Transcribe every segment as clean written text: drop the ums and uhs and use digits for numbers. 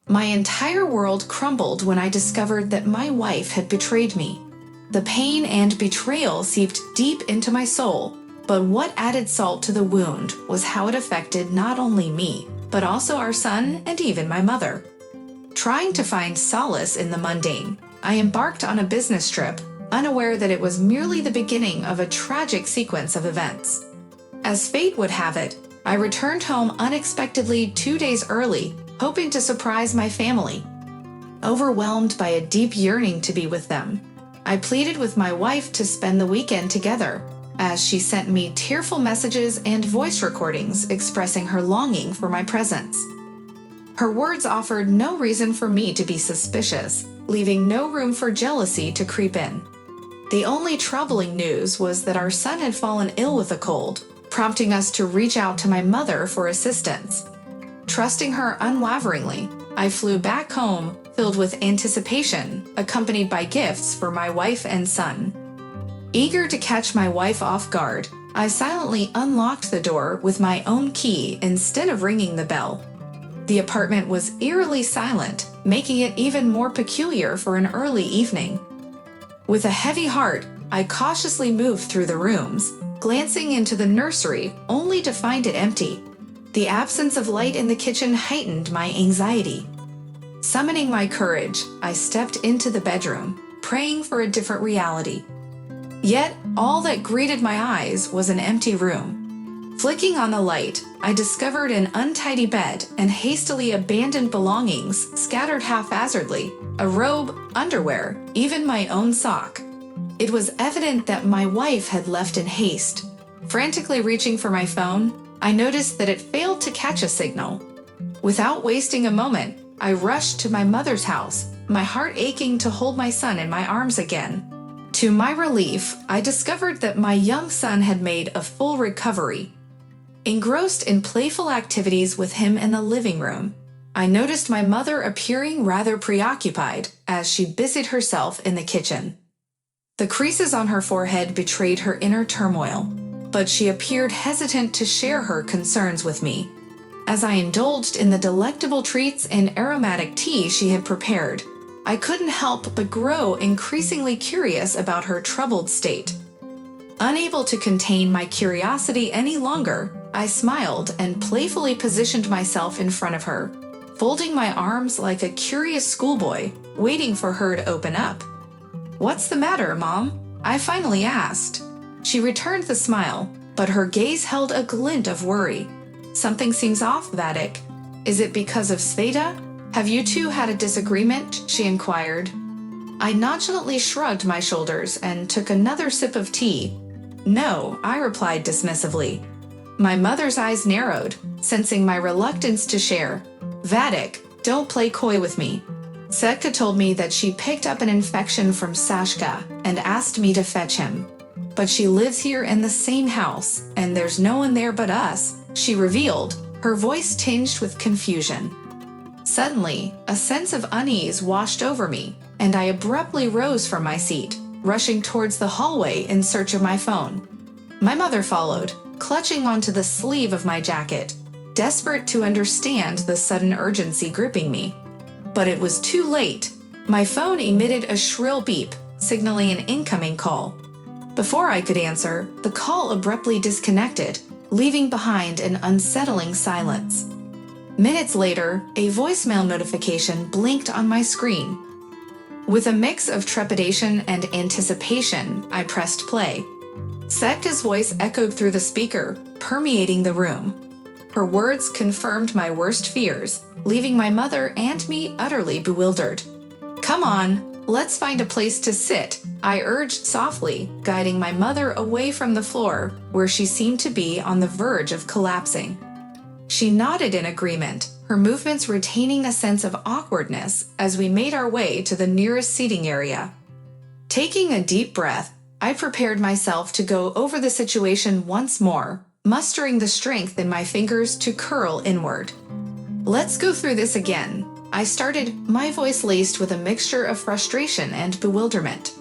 My entire world crumbled when I discovered that my wife had betrayed me. The pain and betrayal seeped deep into my soul, but what added salt to the wound was how it affected not only me, but also our son and even my mother. Trying to find solace in the mundane, I embarked on a business trip, unaware that it was merely the beginning of a tragic sequence of events. As fate would have it, I returned home unexpectedly 2 days early, hoping to surprise my family. Overwhelmed by a deep yearning to be with them, I pleaded with my wife to spend the weekend together, as she sent me tearful messages and voice recordings expressing her longing for my presence. Her words offered no reason for me to be suspicious, leaving no room for jealousy to creep in. The only troubling news was that our son had fallen ill with a cold, prompting us to reach out to my mother for assistance. Trusting her unwaveringly, I flew back home, filled with anticipation, accompanied by gifts for my wife and son. Eager to catch my wife off guard, I silently unlocked the door with my own key instead of ringing the bell. The apartment was eerily silent, making it even more peculiar for an early evening. With a heavy heart, I cautiously moved through the rooms, glancing into the nursery only to find it empty. The absence of light in the kitchen heightened my anxiety. Summoning my courage, I stepped into the bedroom, praying for a different reality. Yet, all that greeted my eyes was an empty room. Flicking on the light, I discovered an untidy bed and hastily abandoned belongings scattered haphazardly, a robe, underwear, even my own sock. It was evident that my wife had left in haste. Frantically reaching for my phone, I noticed that it failed to catch a signal. Without wasting a moment, I rushed to my mother's house, my heart aching to hold my son in my arms again. To my relief, I discovered that my young son had made a full recovery. Engrossed in playful activities with him in the living room, I noticed my mother appearing rather preoccupied as she busied herself in the kitchen. The creases on her forehead betrayed her inner turmoil, but she appeared hesitant to share her concerns with me. As I indulged in the delectable treats and aromatic tea she had prepared, I couldn't help but grow increasingly curious about her troubled state. Unable to contain my curiosity any longer, I smiled and playfully positioned myself in front of her, folding my arms like a curious schoolboy, waiting for her to open up. "What's the matter, Mom?" I finally asked. She returned the smile, but her gaze held a glint of worry. "Something seems off, Vadik. Is it because of Sveta? Have you two had a disagreement?" she inquired. I nonchalantly shrugged my shoulders and took another sip of tea. "No," I replied dismissively. My mother's eyes narrowed, sensing my reluctance to share. "Vadik, don't play coy with me. Setka told me that she picked up an infection from Sashka and asked me to fetch him. But she lives here in the same house, and there's no one there but us," she revealed, her voice tinged with confusion. Suddenly, a sense of unease washed over me, and I abruptly rose from my seat, rushing towards the hallway in search of my phone. My mother followed, clutching onto the sleeve of my jacket, desperate to understand the sudden urgency gripping me. But it was too late. My phone emitted a shrill beep, signaling an incoming call. Before I could answer, the call abruptly disconnected, leaving behind an unsettling silence. Minutes later, a voicemail notification blinked on my screen. With a mix of trepidation and anticipation, I pressed play. Setka's voice echoed through the speaker, permeating the room. Her words confirmed my worst fears, leaving my mother and me utterly bewildered. "Come on, let's find a place to sit," I urged softly, guiding my mother away from the floor, where she seemed to be on the verge of collapsing. She nodded in agreement, her movements retaining a sense of awkwardness as we made our way to the nearest seating area. Taking a deep breath, I prepared myself to go over the situation once more, mustering the strength in my fingers to curl inward. "Let's go through this again," I started, my voice laced with a mixture of frustration and bewilderment.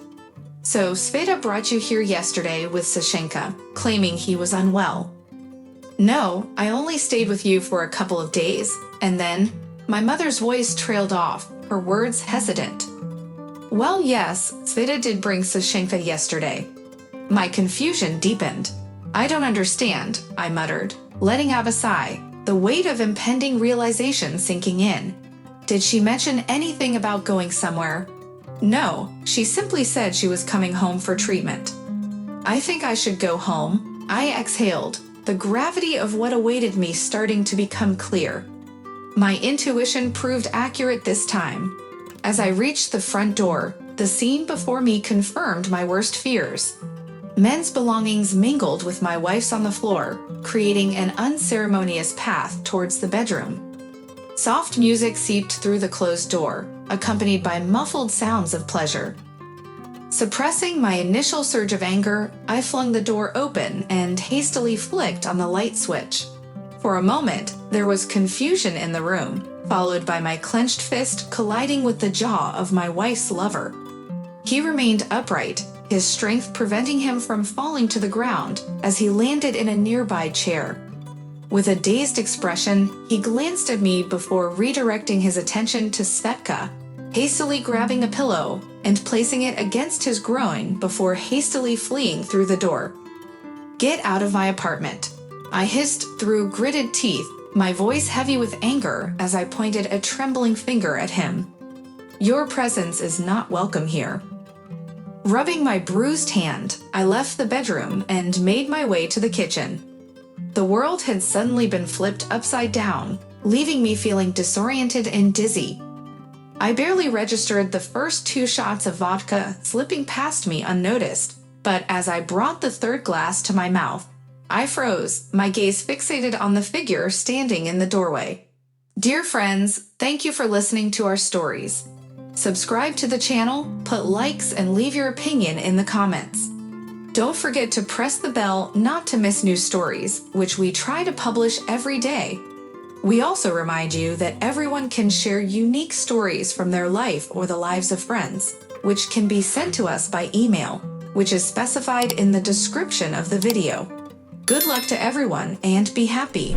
"So Sveta brought you here yesterday with Sashenka, claiming he was unwell." "No, I only stayed with you for a couple of days, and then My mother's voice trailed off, her words hesitant. Well, yes, Sveta did bring Sashenka yesterday. My confusion deepened. I don't understand, I muttered, letting out a sigh, the weight of impending realization sinking in. Did she mention anything about going somewhere? No, she simply said she was coming home for treatment. I think I should go home, I exhaled, the gravity of what awaited me starting to become clear. My intuition proved accurate this time. As I reached the front door, the scene before me confirmed my worst fears. Men's belongings mingled with my wife's on the floor, creating an unceremonious path towards the bedroom. Soft music seeped through the closed door, accompanied by muffled sounds of pleasure. Suppressing my initial surge of anger, I flung the door open and hastily flicked on the light switch. For a moment, there was confusion in the room, followed by my clenched fist colliding with the jaw of my wife's lover. He remained upright, his strength preventing him from falling to the ground as he landed in a nearby chair. With a dazed expression, he glanced at me before redirecting his attention to Svetka, hastily grabbing a pillow and placing it against his groin before hastily fleeing through the door. Get out of my apartment, I hissed through gritted teeth, my voice heavy with anger as I pointed a trembling finger at him. Your presence is not welcome here. Rubbing my bruised hand, I left the bedroom and made my way to the kitchen. The world had suddenly been flipped upside down, leaving me feeling disoriented and dizzy. I barely registered the first 2 shots of vodka slipping past me unnoticed, but as I brought the third glass to my mouth, I froze, my gaze fixated on the figure standing in the doorway. Dear friends, thank you for listening to our stories. Subscribe to the channel, put likes, and leave your opinion in the comments. Don't forget to press the bell not to miss new stories, which we try to publish every day. We also remind you that everyone can share unique stories from their life or the lives of friends, which can be sent to us by email, which is specified in the description of the video. Good luck to everyone and be happy!